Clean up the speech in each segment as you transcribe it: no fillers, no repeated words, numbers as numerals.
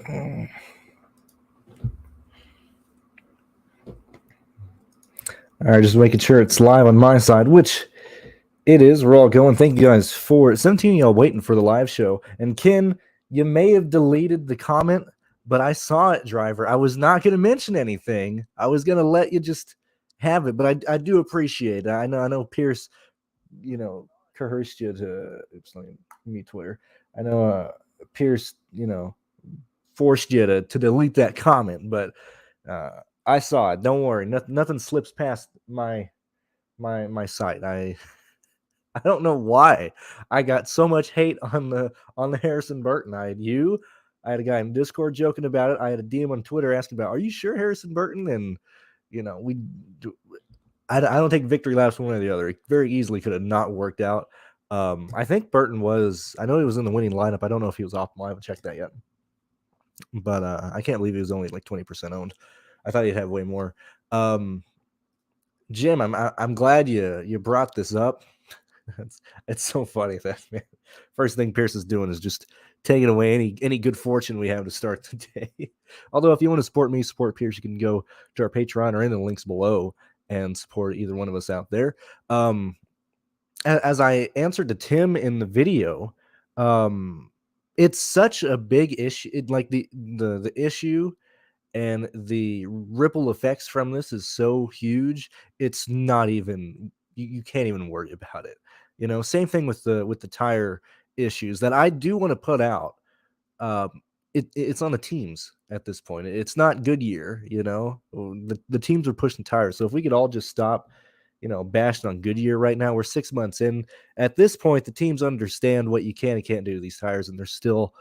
All right, just making sure it's live on my side, which it is. We're all going. Thank you guys for 17 of y'all waiting for the live show. And Ken, you may have deleted the comment, but I saw it, driver. I was not going to mention anything. I was going to let you just have it, but I do appreciate it. I know Pearce, coerced you to me Twitter. I know Pearce, forced you to delete that comment, but I saw it. Don't worry. Nothing slips past my sight. I don't know why I got so much hate on the Harrison Burton. I had a guy in Discord joking about it. I had a DM on Twitter asking about, are you sure Harrison Burton? And I don't take victory laps one way or the other. It very easily could have not worked out. I think Burton was. I know he was in the winning lineup. I don't know if he was optimal. I haven't checked that yet. But I can't believe he was only like 20% owned. I thought he'd have way more. Jim, I'm glad you brought this up. It's so funny that, man, first thing Pearce is doing is just taking away any good fortune we have to start the day. Although if you want to support me, support Pearce, you can go to our Patreon or in the links below and support either one of us out there. As I answered to Tim in the video, it's such a big issue. Like the issue and the ripple effects from this is so huge. It's not even, you can't even worry about it. Same thing with the tire issues that I do want to put out. It's on the teams at this point. It's not Goodyear, the teams are pushing tires. So if we could all just stop, bashing on Goodyear right now. We're 6 months in. At this point, the teams understand what you can and can't do to these tires, and they're still,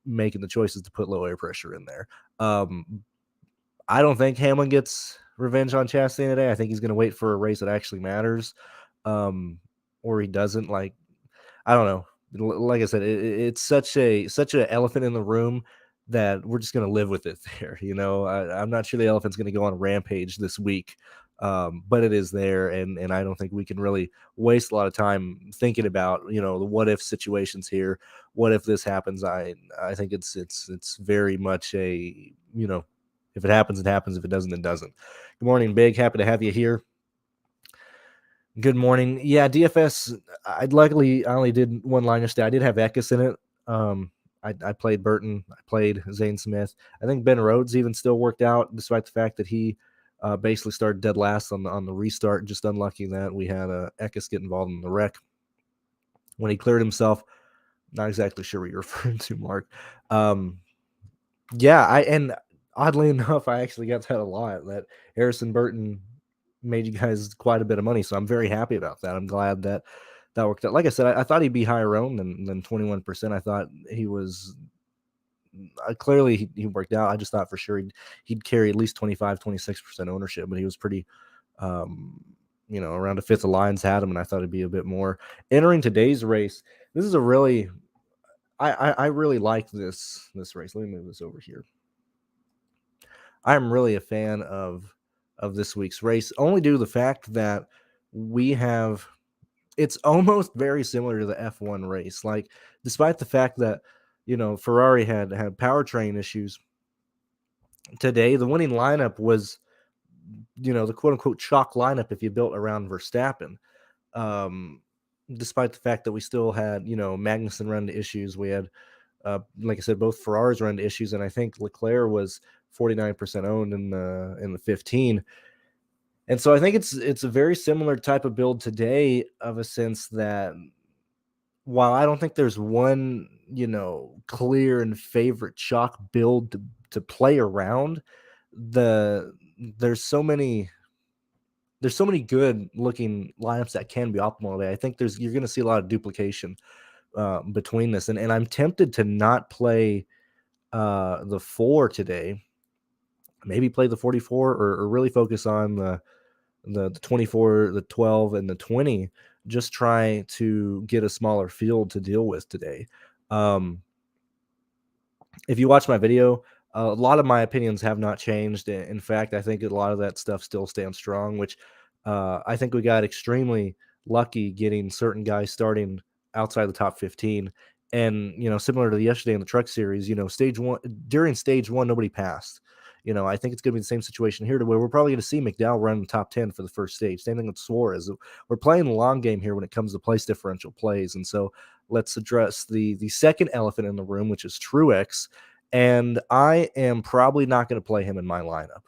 making the choices to put low air pressure in there. I don't think Hamlin gets revenge on Chastain today. I think he's going to wait for a race that actually matters, or he doesn't. Like, I don't know. Like I said, it's such an elephant in the room that we're just going to live with it there. I'm not sure the elephant's going to go on a rampage this week, but it is there, and I don't think we can really waste a lot of time thinking about the what if situations here. What if this happens? I think it's very much a if it happens, it happens. If it doesn't, it doesn't. Good morning, Big. Happy to have you here. Good morning. Yeah, DFS. I only did one line yesterday. I did have Eckes in it. I played Burton. I played Zane Smith. I think Ben Rhodes even still worked out, despite the fact that he basically started dead last on the restart. Just unlucky that we had Eckes get involved in the wreck when he cleared himself. Not exactly sure what you're referring to, Mark. And oddly enough, I actually got that a lot. That Harrison Burton made you guys quite a bit of money, so I'm very happy about that. I'm glad that worked out. Like I said, I thought he'd be higher owned than 21%. I thought he was clearly he worked out. I just thought for sure he'd carry at least 25-26% ownership, but he was pretty around a fifth of lines had him, and I thought it'd be a bit more. Entering today's race, this is a really I really like this race. Let me move this over here. I'm really a fan of this week's race, only due to the fact that it's almost very similar to the F1 race. Like, despite the fact that, Ferrari had powertrain issues today, the winning lineup was, the quote unquote chalk lineup if you built around Verstappen. Despite the fact that we still had, Magnussen run into issues. We had, like I said, both Ferraris run into issues, and I think Leclerc was 49% owned in the 15. And so I think it's a very similar type of build today, of a sense that while I don't think there's one, clear and favorite chalk build to play around, there's so many good looking lineups that can be optimal today. I think you're going to see a lot of duplication between this, and I'm tempted to not play the 4 today. Maybe play the 44 or really focus on the 24, the 12, and the 20. Just try to get a smaller field to deal with today. If you watch my video, a lot of my opinions have not changed. In fact, I think a lot of that stuff still stands strong, which I think we got extremely lucky getting certain guys starting outside the top 15 And, similar to yesterday in the truck series, during stage one, nobody passed. I think it's going to be the same situation here to where we're probably going to see McDowell run the top 10 for the first stage. Same thing with Suarez. We're playing the long game here when it comes to place differential plays. And so let's address the second elephant in the room, which is Truex. And I am probably not going to play him in my lineup.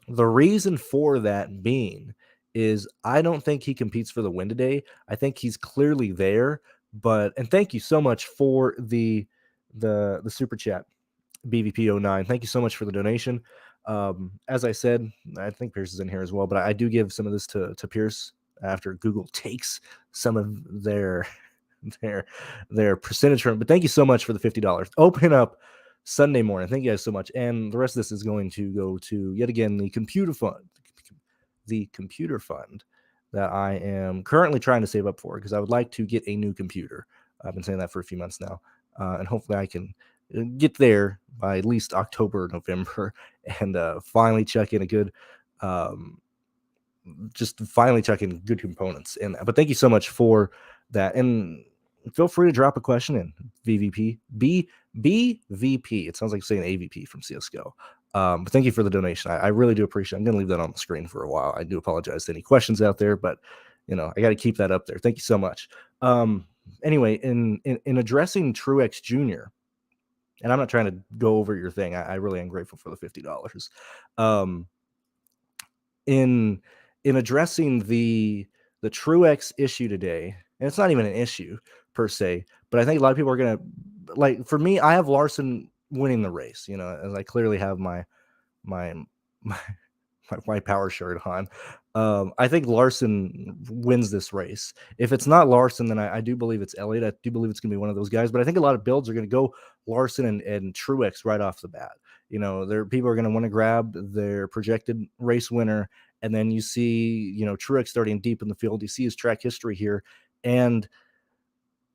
The reason for that being is I don't think he competes for the win today. I think he's clearly there, and thank you so much for the super chat, BVP09. Thank you so much for the donation. As I said, I think Pearce is in here as well, but I do give some of this to Pearce after Google takes some of their percentage from it. But thank you so much for the $50. Open up Sunday morning. Thank you guys so much. And the rest of this is going to go to, yet again, the computer fund. The computer fund that I am currently trying to save up for, because I would like to get a new computer. I've been saying that for a few months now. And hopefully I can get there by at least October or November and finally check in a good just finally checking good components in that. But thank you so much for that. And feel free to drop a question in VVP. BVP. It sounds like saying AVP from CSGO. But thank you for the donation. I really do appreciate it. I'm going to leave that on the screen for a while. I do apologize to any questions out there, but I got to keep that up there. Thank you so much. Anyway, in addressing Truex Jr., and I'm not trying to go over your thing. I really am grateful for the $50. In addressing the Truex issue today, and it's not even an issue per se, but I think a lot of people are gonna, like, for me, I have Larson winning the race, as I clearly have my power shirt on. I think Larson wins this race. If it's not Larson, then I do believe it's Elliott. I do believe it's going to be one of those guys. But I think a lot of builds are going to go Larson and Truex right off the bat. People are going to want to grab their projected race winner, and then you see, Truex starting deep in the field. You see his track history here, and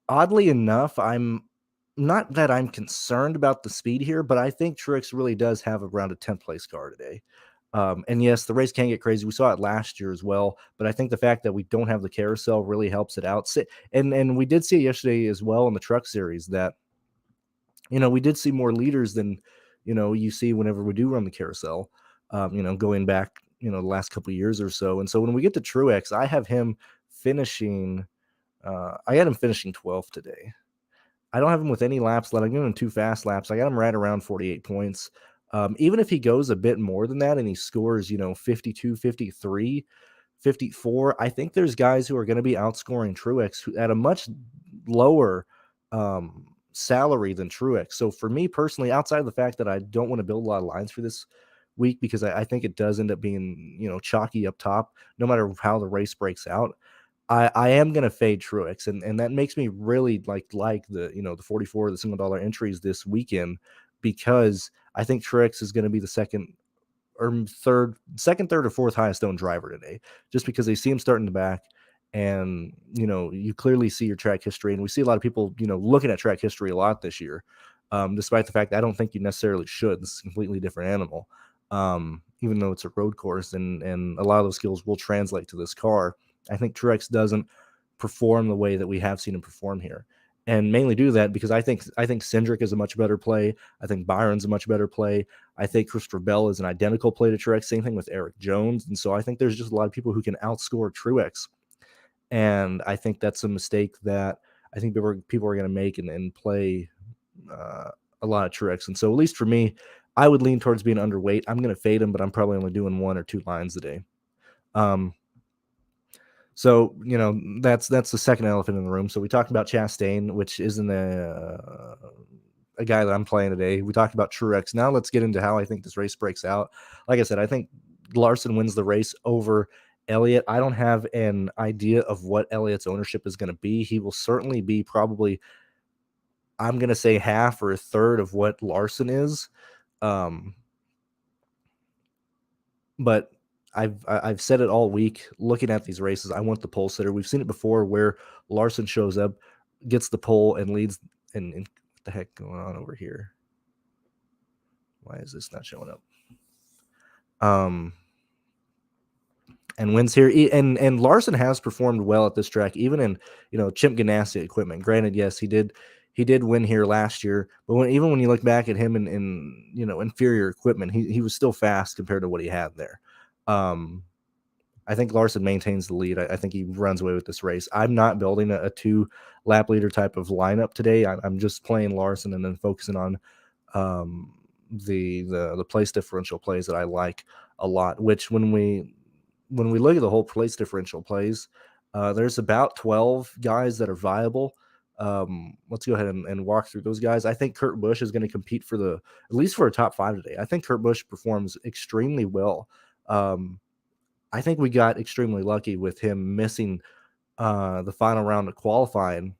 oddly enough, I'm not that I'm concerned about the speed here, but I think Truex really does have around a 10th place car today. And yes, the race can get crazy. We saw it last year as well, but I think the fact that we don't have the carousel really helps it out. And we did see it yesterday as well in the truck series that, we did see more leaders than, you see whenever we do run the carousel, going back, the last couple of years or so. And so when we get to Truex, I have him finishing, I had him finishing 12th today. I don't have him with any laps left. I'm giving him 2 fast laps. I got him right around 48 points. Even if he goes a bit more than that and he scores, 52, 53, 54, I think there's guys who are going to be outscoring Truex at a much lower salary than Truex. So for me personally, outside of the fact that I don't want to build a lot of lines for this week, because I think it does end up being, chalky up top, no matter how the race breaks out, I am going to fade Truex, and that makes me really like the, the 44, the single dollar entries this weekend, because I think Truex is going to be the second, third or fourth highest owned driver today, just because they see him starting the back, and you clearly see your track history, and we see a lot of people looking at track history a lot this year, despite the fact that I don't think you necessarily should. This is a completely different animal, even though it's a road course, and a lot of those skills will translate to this car. I think Truex doesn't perform the way that we have seen him perform here, and mainly do that because I think Cindric is a much better play. I think Byron's a much better play. I think Christopher Bell is an identical play to Truex. Same thing with Eric Jones. And so I think there's just a lot of people who can outscore Truex, and I think that's a mistake that I think people are going to make and play a lot of Truex. And so at least for me, I would lean towards being underweight. I'm going to fade him, but I'm probably only doing 1 or 2 lines a day. So, that's the second elephant in the room. So we talked about Chastain, which isn't a guy that I'm playing today. We talked about Truex. Now let's get into how I think this race breaks out. Like I said, I think Larson wins the race over Elliott. I don't have an idea of what Elliott's ownership is going to be. He will certainly be probably, I'm going to say, half or a third of what Larson is. But I've said it all week. Looking at these races, I want the pole sitter. We've seen it before where Larson shows up, gets the pole, and leads. And what the heck going on over here? Why is this not showing up? and wins here. And Larson has performed well at this track, even in Chimp Ganassi equipment. Granted, yes, he did win here last year, but even when you look back at him in inferior equipment, he was still fast compared to what he had there. I think Larson maintains the lead. I think he runs away with this race. I'm not building a 2 lap leader type of lineup today. I'm just playing Larson and then focusing on the place differential plays that I like a lot. Which when we look at the whole place differential plays, there's about 12 guys that are viable. Let's go ahead and walk through those guys. I think Kurt Busch is going to compete for at least for a top 5 today. I think Kurt Busch performs extremely well. I think we got extremely lucky with him missing the final round of qualifying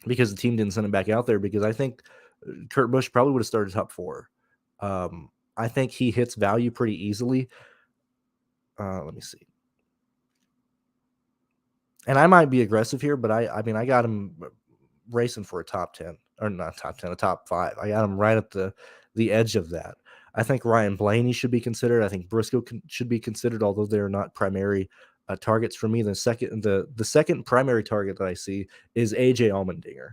because the team didn't send him back out there, because I think Kurt Busch probably would have started top 4. I think he hits value pretty easily. Let me see. And I might be aggressive here, but I mean, I got him racing for a top 10, or not top 10, a top 5. I got him right at the edge of that. I think Ryan Blaney should be considered. I think Briscoe should be considered, although they're not primary targets for me. The second primary target that I see is AJ Allmendinger.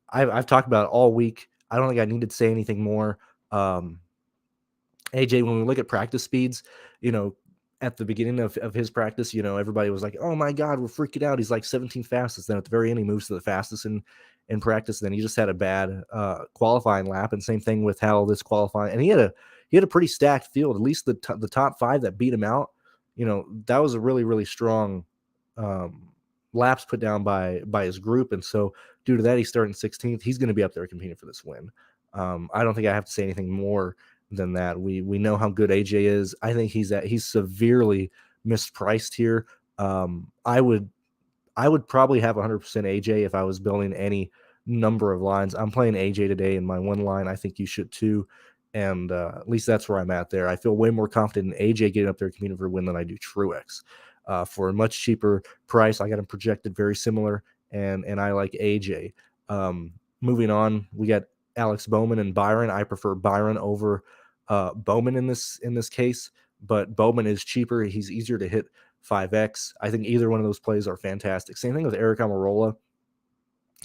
I've talked about it all week. I don't think I need to say anything more. AJ, when we look at practice speeds, at the beginning of his practice, everybody was like, oh my God, we're freaking out. He's like 17 fastest. Then at the very end, he moves to the fastest in practice. Then he just had a bad qualifying lap. And same thing with how this qualifying, and he had a pretty stacked field. At least the top 5 that beat him out, that was a really, really strong laps put down by his group. And so due to that, he's starting 16th. He's going to be up there competing for this win. I don't think I have to say anything more than that. We know how good AJ is. I think he's severely mispriced here. I would probably have 100% AJ if I was building any number of lines. I'm playing AJ today in my one line. I think you should too. And at least that's where I'm at there. I feel way more confident in AJ getting up there competing for a win than I do Truex. For a much cheaper price, I got him projected very similar, and I like AJ. Moving on, we got Alex Bowman and Byron. I prefer Byron over Bowman in this case, but Bowman is cheaper. He's easier to hit 5x. I think either one of those plays are fantastic. Same thing with Eric Almirola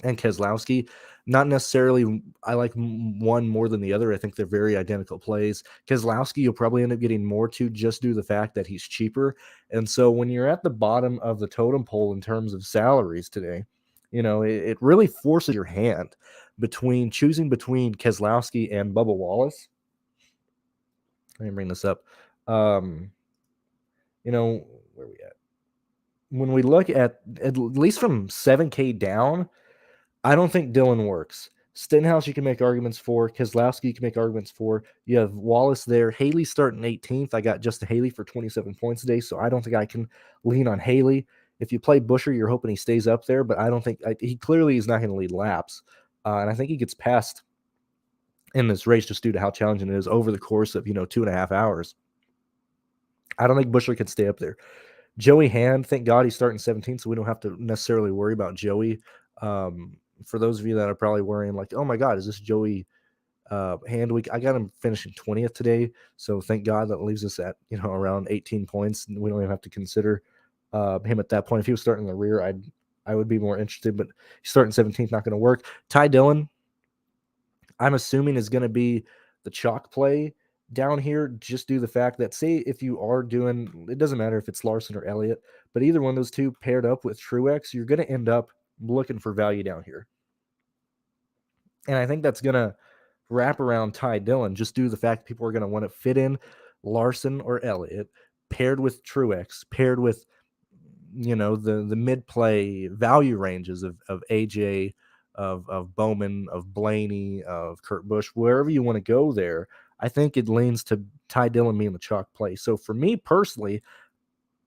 and Keselowski. Not necessarily I like one more than the other. I think they're very identical plays. Keselowski you'll probably end up getting more to just due to the fact that he's cheaper. And so when you're at the bottom of the totem pole in terms of salaries today, it really forces your hand choosing between Keselowski and Bubba Wallace. Let me bring this up. Where we at? When we look at least from 7K down, I don't think Dillon works. Stenhouse you can make arguments for. Keselowski you can make arguments for. You have Wallace there. Haley starting 18th. I got Justin Haley for 27 points today, so I don't think I can lean on Haley. If you play Busher, you're hoping he stays up there, but I don't think he clearly is not going to lead laps. And I think he gets passed in this race just due to how challenging it is over the course of 2.5 hours. I don't think Busher can stay up there. Joey Hand, thank God he's starting 17th, so we don't have to necessarily worry about Joey. For those of you that are probably worrying, like, oh my God, is this Joey Hand week? I got him finishing 20th today, so thank God that leaves us at around 18 points. We don't even have to consider him at that point. If he was starting in the rear, I would be more interested, but he's starting 17th, not going to work. Ty Dillon, I'm assuming is going to be the chalk play down here, just due to the fact that, say, if you are doing, it doesn't matter if it's Larson or Elliott, but either one of those two paired up with Truex, you're going to end up looking for value down here. And I think that's going to wrap around Ty Dillon, just due to the fact that people are going to want to fit in Larson or Elliott paired with Truex, paired with the mid-play value ranges of AJ, of Bowman, of Blaney, of Kurt Busch, wherever you want to go there. I think it leans to Ty Dillon being the chalk play. So for me personally,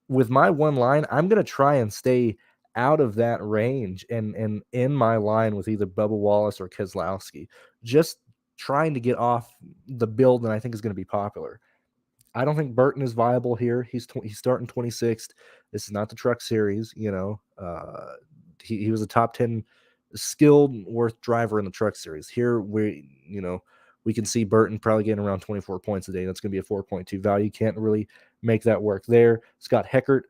with my one line, I'm going to try and stay out of that range and in my line with either Bubba Wallace or Keselowski, just trying to get off the build that I think is going to be popular. I don't think Burton is viable here. He's starting 26th. This is not the Truck Series. He was a top 10 skilled worth driver in the Truck Series. Here we can see Burton probably getting around 24 points a day. That's going to be a 4.2 value. Can't really make that work there. Scott Heckert,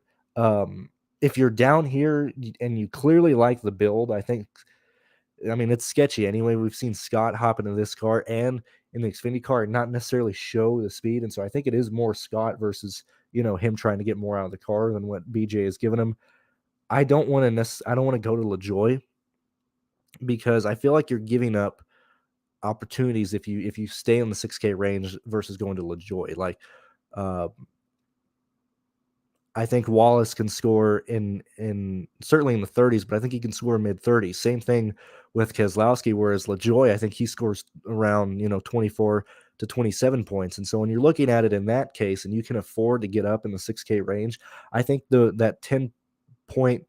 if you're down here and you clearly like the build, I mean, it's sketchy anyway. We've seen Scott hop into this car and in the Xfinity car and not necessarily show the speed. And so I think it is more Scott versus, him trying to get more out of the car than what BJ has given him. I don't want to go to LaJoy because I feel like you're giving up opportunities if you stay in the 6K range versus going to LaJoy. Like, uh, I think Wallace can score in certainly in the 30s, but I think he can score mid 30s. Same thing with Keselowski, whereas LaJoy, I think he scores around 24 to 27 points. And so when you're looking at it in that case, and you can afford to get up in the 6K range, I think that 10-point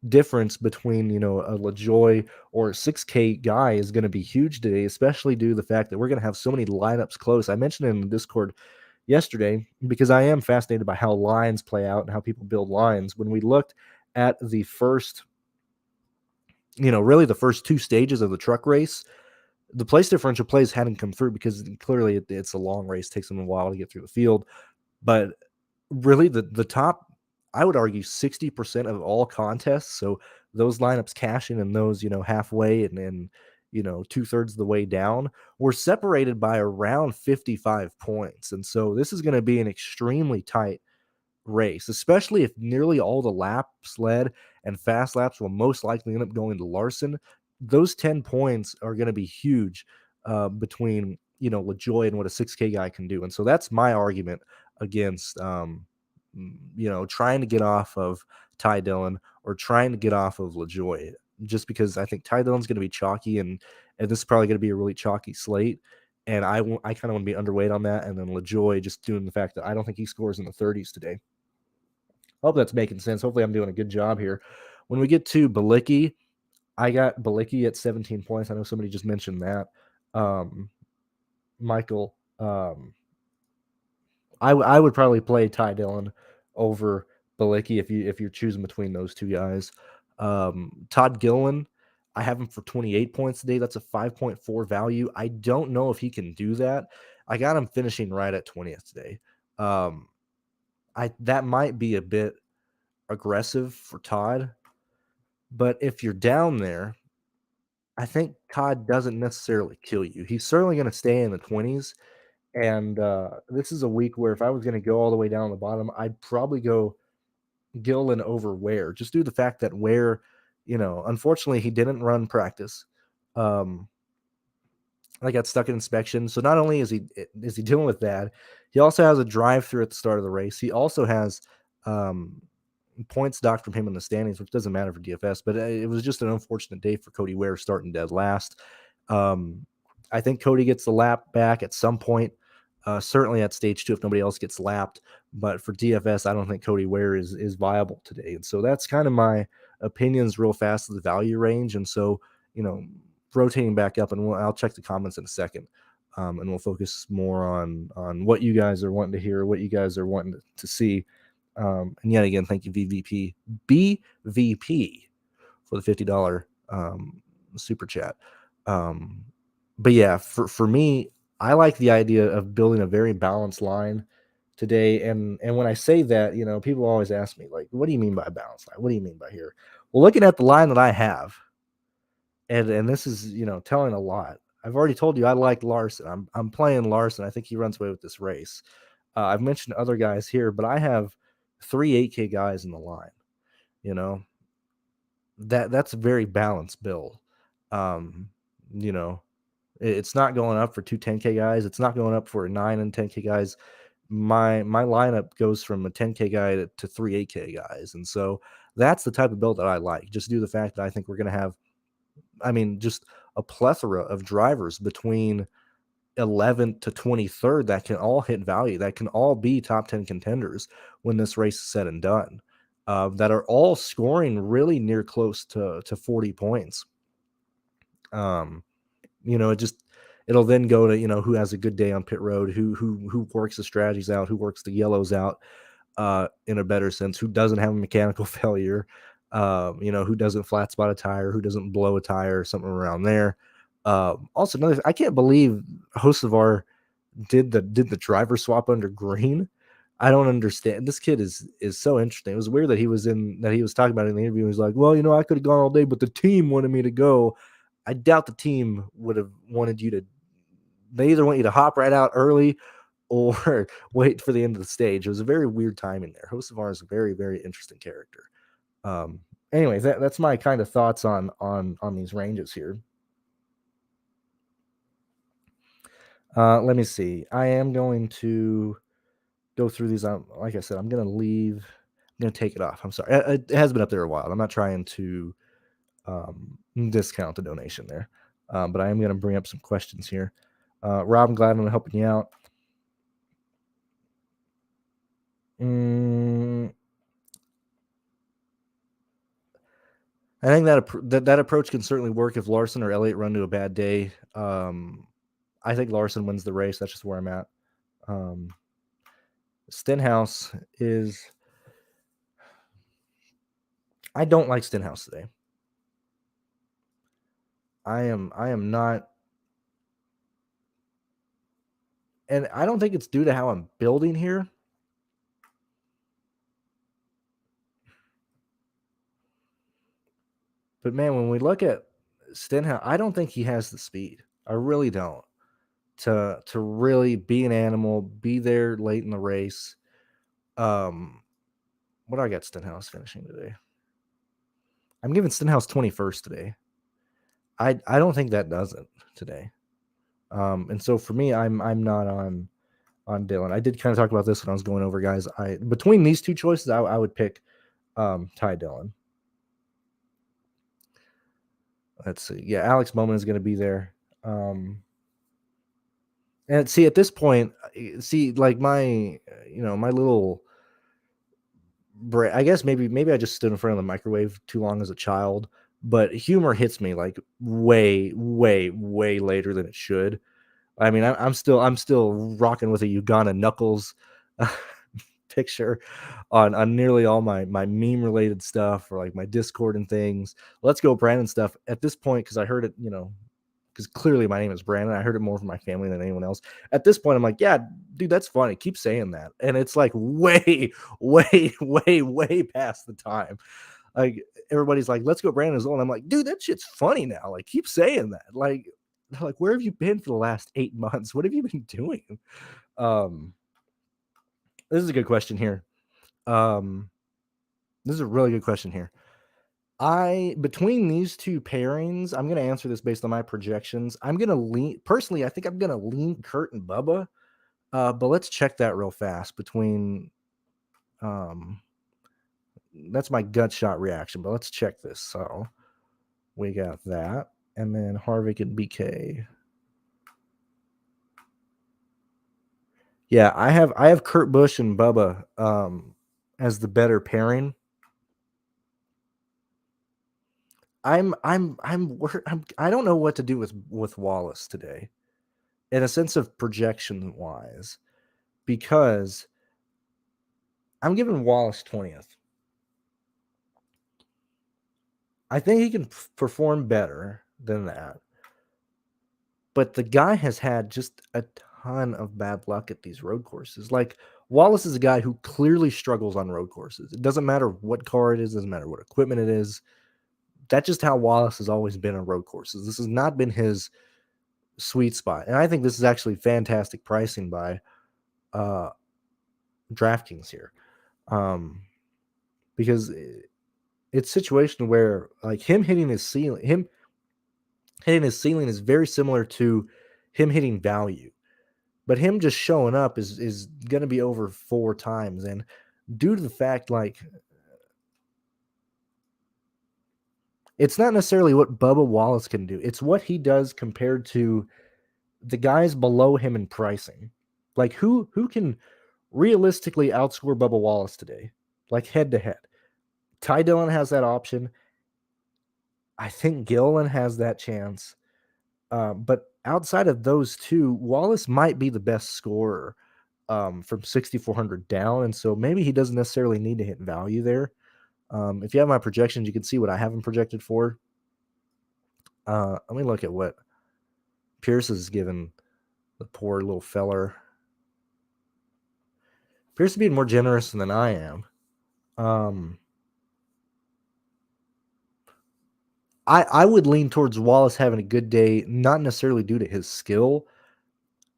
difference between a LaJoy or a 6K guy is going to be huge today, especially due to the fact that we're going to have so many lineups close. I mentioned in the Discord yesterday because I am fascinated by how lines play out and how people build lines. When we looked at the first, really the first two stages of the truck race, the place differential plays hadn't come through because clearly it's a long race, takes them a while to get through the field. But really the top, I would argue 60% of all contests, so those lineups cashing and those, halfway and then, 2/3 of the way down, were separated by around 55 points. And so this is going to be an extremely tight race, especially if nearly all the laps led and fast laps will most likely end up going to Larson. Those 10 points are going to be huge between, LaJoy and what a 6K guy can do. And so that's my argument against, trying to get off of Ty Dillon or trying to get off of LaJoy, just because I think Ty Dillon's going to be chalky and this is probably going to be a really chalky slate. And I kind of want to be underweight on that. And then LaJoy, just doing the fact that I don't think he scores in the 30s today. Hope that's making sense. Hopefully I'm doing a good job here. When we get to Balicki, I got Balicki at 17 points. I know somebody just mentioned that. Michael, I would probably play Ty Dillon over Balicki if you're choosing between those two guys. Todd Gilliland, I have him for 28 points today. That's a 5.4 value. I don't know if he can do that. I got him finishing right at 20th today. That might be a bit aggressive for Todd, but if you're down there, I think Todd doesn't necessarily kill you. He's certainly going to stay in the 20s. And this is a week where if I was going to go all the way down the bottom, I'd probably go Gillen over Ware, just due to the fact that Ware, unfortunately, he didn't run practice. I got stuck in inspection. So not only is he dealing with that, he also has a drive-through at the start of the race. He also has points docked from him in the standings, which doesn't matter for DFS, but it was just an unfortunate day for Cody Ware starting dead last. I think Cody gets the lap back at some point, certainly at stage 2 if nobody else gets lapped. But for DFS, I don't think Cody Ware is viable today. And so that's kind of my opinions real fast of the value range. And so, rotating back up, and I'll check the comments in a second, and we'll focus more on what you guys are wanting to hear, what you guys are wanting to see. And yet again, thank you, BVP for the $50 super chat. But yeah, for me, I like the idea of building a very balanced line today. And when I say that, people always ask me, like, what do you mean by a balanced line? What do you mean by here? Well, looking at the line that I have, and this is, telling a lot. I've already told you I like Larson. I'm playing Larson. I think he runs away with this race. I've mentioned other guys here, but I have 3 8K guys in the line. That's a very balanced build. It's not going up for 2 10K guys. It's not going up for 9 and 10K guys. My lineup goes from a 10K guy to 3 8K guys. And so that's the type of build that I like, just due to the fact that I think we're going to have, just a plethora of drivers between 11th to 23rd that can all hit value, that can all be top 10 contenders when this race is said and done, that are all scoring really near close to 40 points. It'll then go to, who has a good day on pit road, who works the strategies out, who works the yellows out in a better sense, who doesn't have a mechanical failure, who doesn't flat spot a tire, who doesn't blow a tire, something around there. Also, I can't believe Hocevar did the driver swap under green. I don't understand. This kid is so interesting. It was weird that he was talking about it in the interview. He was like, well, I could have gone all day, but the team wanted me to go. I doubt the team would have wanted you to. They either want you to hop right out early or wait for the end of the stage. It was a very weird timing there. Hocevar is a very, very interesting character. Anyways, that's my kind of thoughts on these ranges here. Let me see. I am going to go through these. Like I said, I'm going to take it off. I'm sorry. It has been up there a while. I'm not trying to discount the donation there. But I am going to bring up some questions here. Rob, I'm glad I'm helping you out. I think that approach can certainly work if Larson or Elliott run to a bad day. I think Larson wins the race. That's just where I'm at. Stenhouse is. I don't like Stenhouse today. I am not, and I don't think it's due to how I'm building here. But man, when we look at Stenhouse, I don't think he has the speed. I really don't. To really be an animal, be there late in the race. What do I got Stenhouse finishing today? I'm giving Stenhouse 21st today. I don't think that does it today. And so for me, I'm not on Dylan. I did kind of talk about this when I was going over, guys. Between these two choices, I would pick Ty Dillon. Let's see. Yeah, Alex Bowman is going to be there. And see, at this point, like my little. I guess maybe I just stood in front of the microwave too long as a child, but humor hits me like way, way, way later than it should. I mean, I'm still rocking with a Uganda Knuckles picture on nearly all my meme related stuff, or like my Discord and things. Let's Go Brandon stuff at this point, because I heard it, because clearly my name is Brandon. I heard it more from my family than anyone else. At this point, I'm like, yeah, dude, that's funny. Keep saying that. And it's like way, way, way, way past the time. Like everybody's like, let's go Brandon's old. I'm like, dude, that shit's funny now. Like, keep saying that. Like, where have you been for the last 8 months? What have you been doing? This is a good question here. This is a really good question here. Between these two pairings, I'm going to answer this based on my projections. I'm going to lean, personally, I think I'm going to lean Kurt and Bubba. But let's check that real fast between, that's my gut shot reaction, but let's check this. So we got that. And then Harvick and BK. Yeah, I have Kurt Busch and Bubba as the better pairing. I don't know what to do with Wallace today, in a sense of projection wise, because I'm giving Wallace 20th. I think he can perform better than that, but the guy has had just a ton of bad luck at these road courses. Like, Wallace is a guy who clearly struggles on road courses. It doesn't matter what car it is, doesn't matter what equipment it is. That's just how Wallace has always been on road courses. This has not been his sweet spot. And I think this is actually fantastic pricing by DraftKings here. Because it's a situation where, like, him hitting his ceiling is very similar to him hitting value. But him just showing up is going to be over 4 times. And due to the fact, like, it's not necessarily what Bubba Wallace can do. It's what he does compared to the guys below him in pricing. Like, who can realistically outscore Bubba Wallace today? Like, head to head. Ty Dillon has that option. I think Gilliland has that chance. But outside of those two, Wallace might be the best scorer from 6,400 down. And so maybe he doesn't necessarily need to hit value there. If you have my projections, you can see what I have him projected for. Let me look at what Pearce is given The poor little feller. Appears to be more generous than I am. I would lean towards Wallace having a good day, not necessarily due to his skill,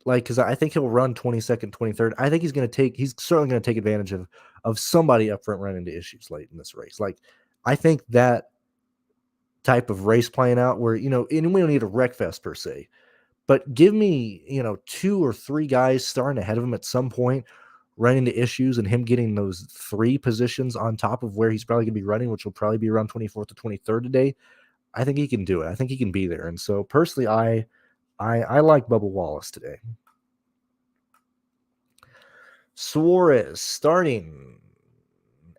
like, because I think he'll run 22nd, 23rd. I think he's certainly going to take advantage of somebody up front running into issues late in this race. Like, I think that type of race playing out where, and we don't need a wreck fest per se, but give me, 2 or 3 guys starting ahead of him at some point, running into issues, and him getting those 3 positions on top of where he's probably going to be running, which will probably be around 24th to 23rd today. I think he can do it. I think he can be there. And so personally, I like Bubba Wallace today. Suarez starting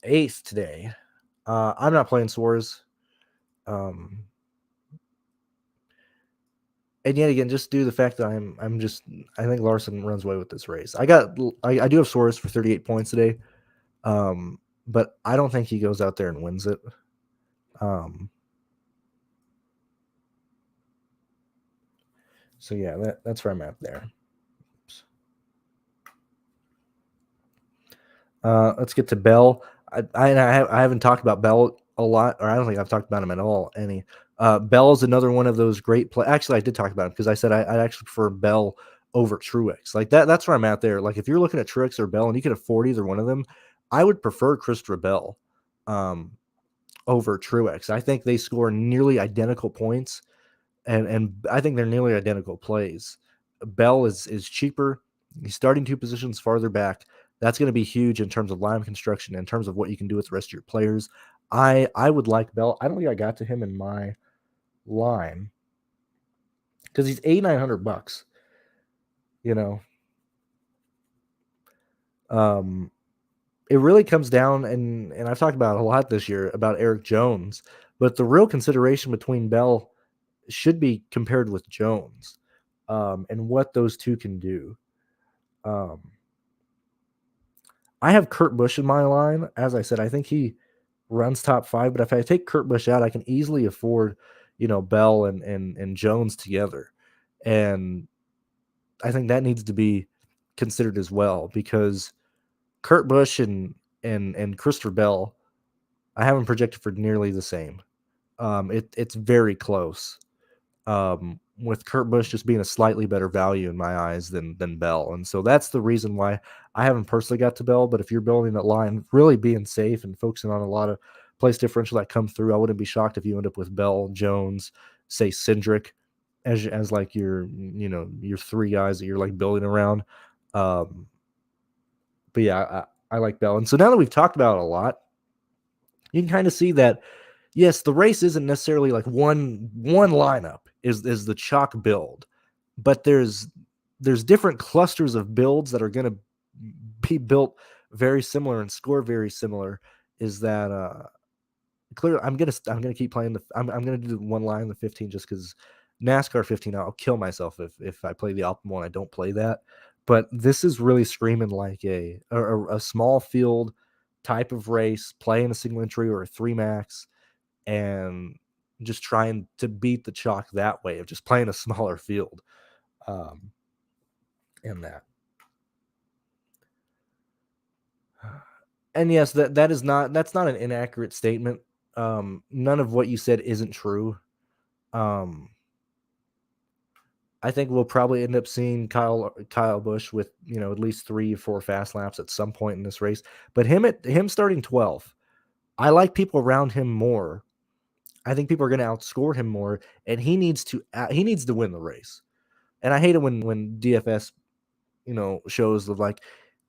8th today. I'm not playing Suarez. And yet again, just due to the fact that I think Larson runs away with this race. I do have Suarez for 38 points today. But I don't think he goes out there and wins it. So yeah, that's where I'm at there. Let's get to Bell. I haven't talked about Bell a lot, or I don't think I've talked about him at all. Bell's another one of those great play. Actually, I did talk about him because I said I actually prefer Bell over Truex. Like that's where I'm at there. Like if you're looking at Truex or Bell and you could afford either one of them, I would prefer Christopher Bell over Truex. I think they score nearly identical points, and I think they're nearly identical plays. Bell is cheaper. He's starting 2 positions farther back. That's going to be huge in terms of line construction, in terms of what you can do with the rest of your players. I would like Bell. I don't think I got to him in my line because he's $8,900. It really comes down, and I've talked about it a lot this year about Eric Jones, but the real consideration between Bell should be compared with Jones, and what those two can do. I have Kurt Busch in my line. As I said, I think he runs top 5, but if I take Kurt Busch out, I can easily afford, Bell and Jones together. And I think that needs to be considered as well, because Kurt Busch and Christopher Bell, I have them projected for nearly the same. It's very close. With Kurt Busch just being a slightly better value in my eyes than Bell. And so that's the reason why I haven't personally got to Bell. But if you're building that line, really being safe and focusing on a lot of place differential that come through, I wouldn't be shocked if you end up with Bell, Jones, say Cindric as like your 3 guys that you're like building around. But yeah, I like Bell. And so now that we've talked about it a lot, you can kind of see that yes, the race isn't necessarily like one lineup is the chalk build, but there's different clusters of builds that are going to be built very similar and score very similar. Is that clearly I'm gonna keep playing I'm gonna do one line in the 15 just because NASCAR 15 I'll kill myself if I play the optimal and I don't play that. But this is really screaming like a small field type of race, playing a single entry or a 3 max, and just trying to beat the chalk that way of just playing a smaller field in that. And yes, that's not an inaccurate statement. None of what you said isn't true. I think we'll probably end up seeing Kyle Busch with at least 3 or 4 fast laps at some point in this race. But him starting 12th, I like people around him more. I think people are going to outscore him more, and he needs to win the race. And I hate it when DFS shows of like,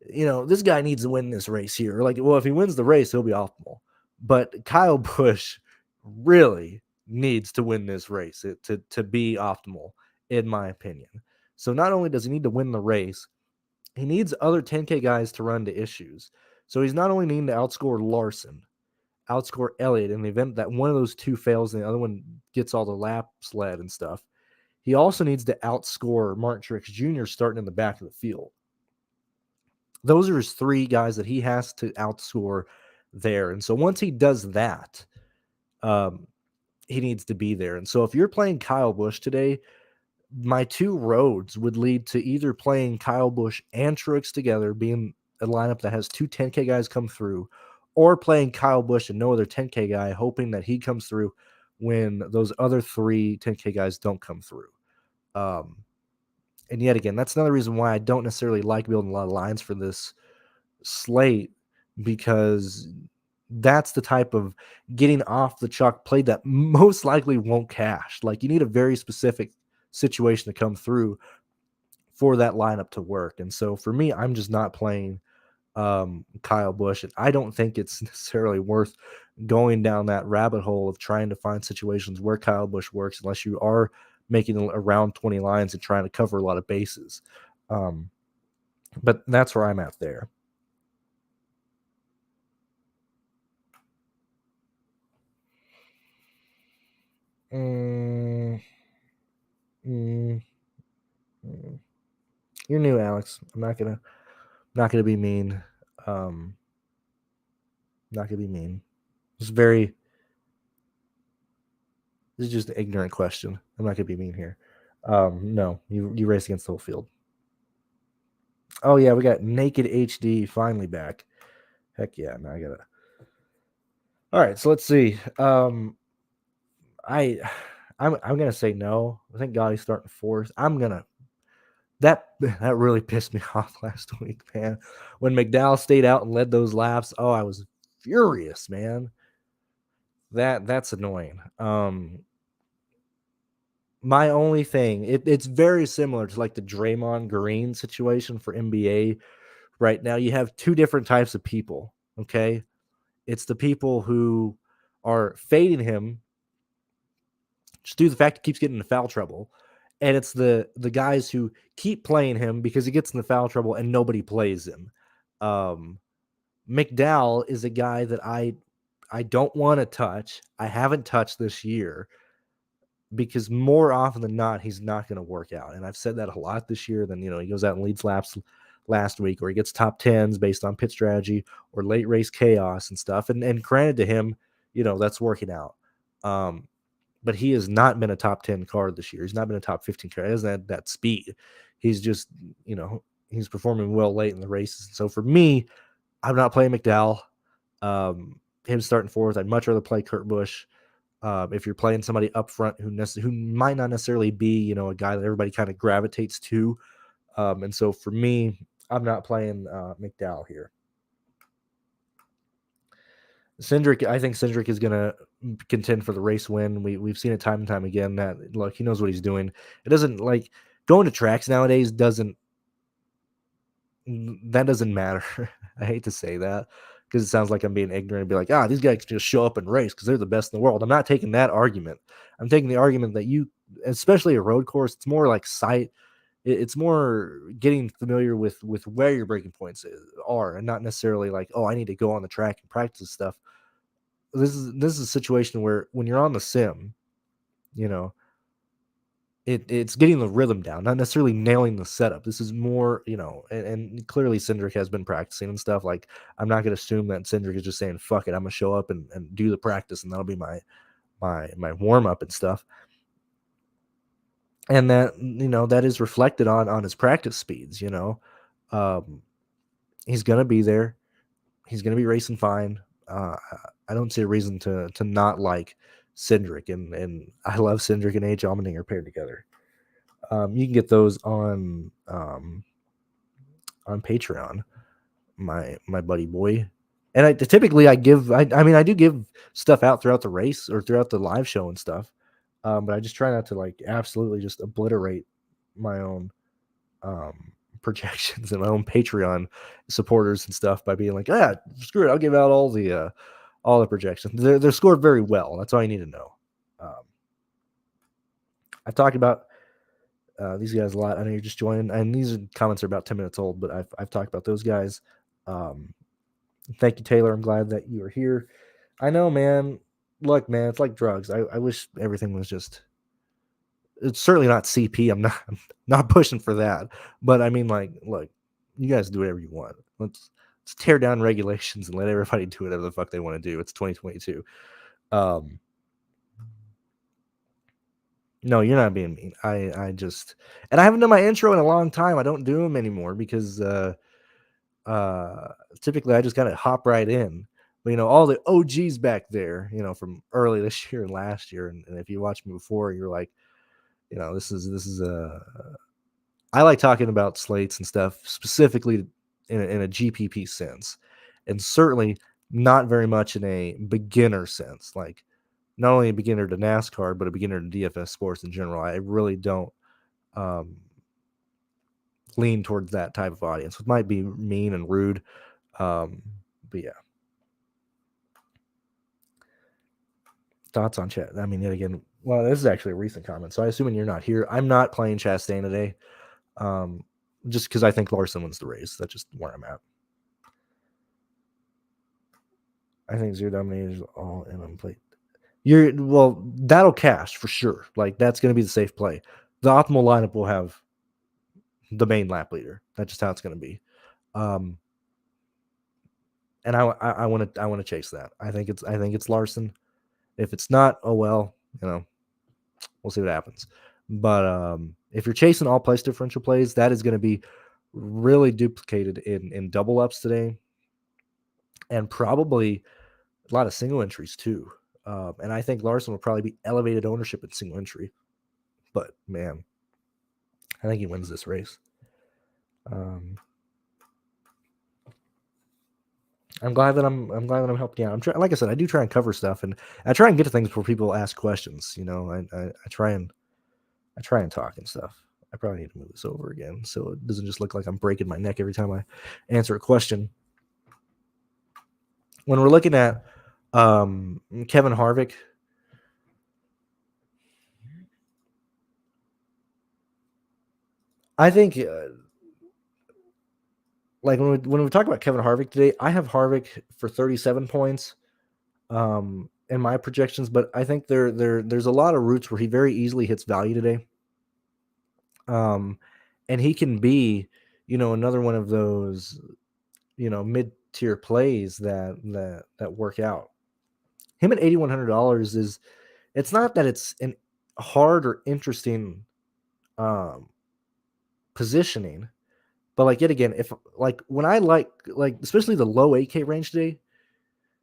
this guy needs to win this race here. Like, well, if he wins the race, he'll be optimal. But Kyle Busch really needs to win this race to be optimal, in my opinion. So not only does he need to win the race, he needs other 10K guys to run to issues. So he's not only needing to outscore Larson, outscore Elliott in the event that one of those 2 fails and the other one gets all the laps led and stuff. He also needs to outscore Martin Truex Jr. starting in the back of the field. Those are his 3 guys that he has to outscore there. And so once he does that, he needs to be there. And so if you're playing Kyle Busch today, my two roads would lead to either playing Kyle Busch and Truex together, being a lineup that has two 10K guys come through, or playing Kyle Busch and no other 10K guy, hoping that he comes through when those other three 10K guys don't come through. And yet again, that's another reason why I don't necessarily like building a lot of lines for this slate, because that's the type of getting off the chalk play that most likely won't cash. Like, you need a very specific situation to come through for that lineup to work. And so for me, I'm just not playing Kyle Busch, and I don't think it's necessarily worth going down that rabbit hole of trying to find situations where Kyle Busch works unless you are making around 20 lines and trying to cover a lot of bases. But that's where I'm at there. You're new, Alex. I'm not gonna be mean. Not gonna be mean. This is just an ignorant question. I'm not gonna be mean here. No, you race against the whole field. Oh yeah, we got Naked HD finally back. Heck yeah, now I gotta. All right, so let's see. I'm gonna say no. I think Gotti's starting fourth. That really pissed me off last week, man. When McDowell stayed out and led those laps, oh, I was furious, man. That's annoying. My only thing, it's very similar to like the Draymond Green situation for NBA right now. You have two different types of people. Okay, it's the people who are fading him just due to the fact he keeps getting into foul trouble, and it's the guys who keep playing him because he gets into foul trouble and nobody plays him. McDowell is a guy that I don't want to touch. I haven't touched this year because more often than not, he's not going to work out. And I've said that a lot this year. Then, he goes out and leads laps last week, or he gets top 10s based on pit strategy or late race chaos and stuff. And granted to him, that's working out. But he has not been a top 10 car this year. He's not been a top 15 car. He doesn't have that speed. He's just, he's performing well late in the races. So for me, I'm not playing McDowell. Him starting fourth, I'd much rather play Kurt Busch. If you're playing somebody up front who might not necessarily be, a guy that everybody kind of gravitates to. And so for me, I'm not playing McDowell here. Cindric, I think Cindric is going to contend for the race win. We've seen it time and time again that, look, he knows what he's doing. It doesn't, like, going to tracks nowadays doesn't matter. I hate to say that because it sounds like I'm being ignorant and be like, these guys just show up and race because they're the best in the world. I'm not taking that argument. I'm taking the argument that especially a road course, it's more like sight. It's more getting familiar with where your breaking points are, and not necessarily like, I need to go on the track and practice stuff. This is a situation where when you're on the sim, it's getting the rhythm down, not necessarily nailing the setup. This is more, and clearly Cindric has been practicing and stuff. Like, I'm not going to assume that Cindric is just saying, fuck it, I'm going to show up and do the practice, and that'll be my warm up and stuff. And that, that is reflected on his practice speeds. He's going to be there. He's going to be racing fine. I don't see a reason to not like Cindric, and I love Cindric and AJ Allmendinger paired together. You can get those on Patreon, my buddy boy. And I do give stuff out throughout the race or throughout the live show and stuff. But I just try not to like absolutely just obliterate my own projections and my own Patreon supporters and stuff by being like, screw it, I'll give out all the projections. They're scored very well. That's all you need to know. I've talked about these guys a lot. I know you're just joining, and these comments are about 10 minutes old, but I've talked about those guys. Thank you, Taylor. I'm glad that you are here. I know, man. Look, man, it's like drugs. I wish everything was just. It's certainly not CP. I'm not pushing for that. But I mean, like, look, you guys do whatever you want. Let's tear down regulations and let everybody do whatever the fuck they want to do. It's 2022. No, you're not being mean. I just and I haven't done my intro in a long time. I don't do them anymore because uh typically I just kind of hop right in. But all the OGs back there, from early this year and last year, and if you watch me before, you're like, this is I like talking about slates and stuff specifically in a GPP sense, and certainly not very much in a beginner sense. Like not only a beginner to NASCAR, but a beginner to DFS sports in general. I really don't um, lean towards that type of audience. It might be mean and rude, but yeah. Thoughts on chat? I mean, yet again, well, this is actually a recent comment, so I assuming you're not here. I'm not playing Chastain today, um, just because I think Larson wins the race. That's just where I'm at. I think Zero Dominator is all in on plate. That'll cash for sure. Like that's going to be the safe play. The optimal lineup will have the main lap leader. That's just how it's going to be. And I want to chase that. I think it's Larson. If it's not, oh well, we'll see what happens. But if you're chasing all place differential plays, that is going to be really duplicated in double ups today, and probably a lot of single entries too. And I think Larson will probably be elevated ownership in single entry. But man, I think he wins this race. I'm glad that I'm helping out. Like I said, I do try and cover stuff, and I try and get to things before people ask questions. I try and talk and stuff. I probably need to move this over again so it doesn't just look like I'm breaking my neck every time I answer a question. When we're looking at Kevin Harvick, I think like when we talk about Kevin Harvick today, I have Harvick for 37 points in my projections, but I think there's a lot of routes where he very easily hits value today. And he can be, another one of those, mid-tier plays that work out. Him at $8,100 is, it's not that it's an hard or interesting positioning, but like yet again, if like when I like especially the low 8K range today,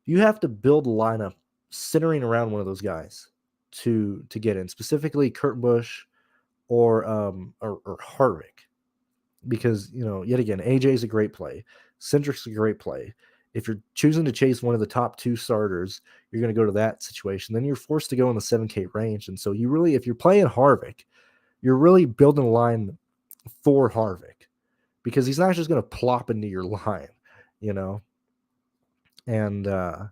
you have to build a lineup centering around one of those guys to get in, specifically Kurt Busch or Harvick, because yet again, AJ is a great play, Cindric's a great play. If you're choosing to chase one of the top two starters, you're going to go to that situation. Then you're forced to go in the 7K range, and so you really, if you're playing Harvick, you're really building a line for Harvick because he's not just going to plop into your line, and I'm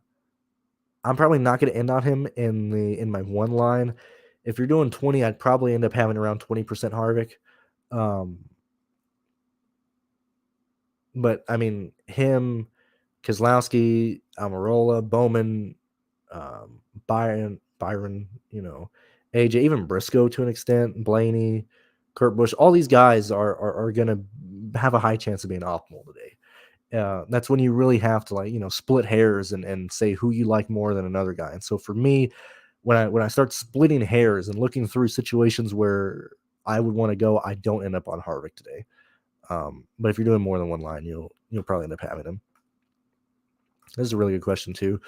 probably not going to end on him in my one line. If you're doing 20, I'd probably end up having around 20% Harvick. But I mean, him, Keselowski, Almirola, Bowman, Byron, AJ, even Briscoe to an extent, Blaney, Kurt Busch, all these guys are going to have a high chance of being optimal today. That's when you really have to split hairs and say who you like more than another guy. And so for me, when I start splitting hairs and looking through situations where I would want to go, I don't end up on Harvick today. But if you're doing more than one line, you'll probably end up having him. This is a really good question too.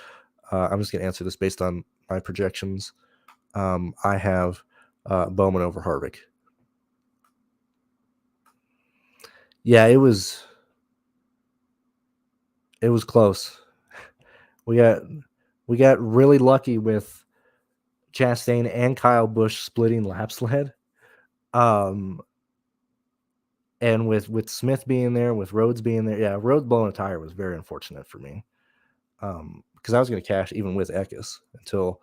I'm just going to answer this based on my projections. I have Bowman over Harvick. Yeah, it was close. We got really lucky with Chastain and Kyle Busch splitting laps led. And with Smith being there, with Rhodes being there, yeah, Rhodes blowing a tire was very unfortunate for me. Because I was going to cash even with Eckes until,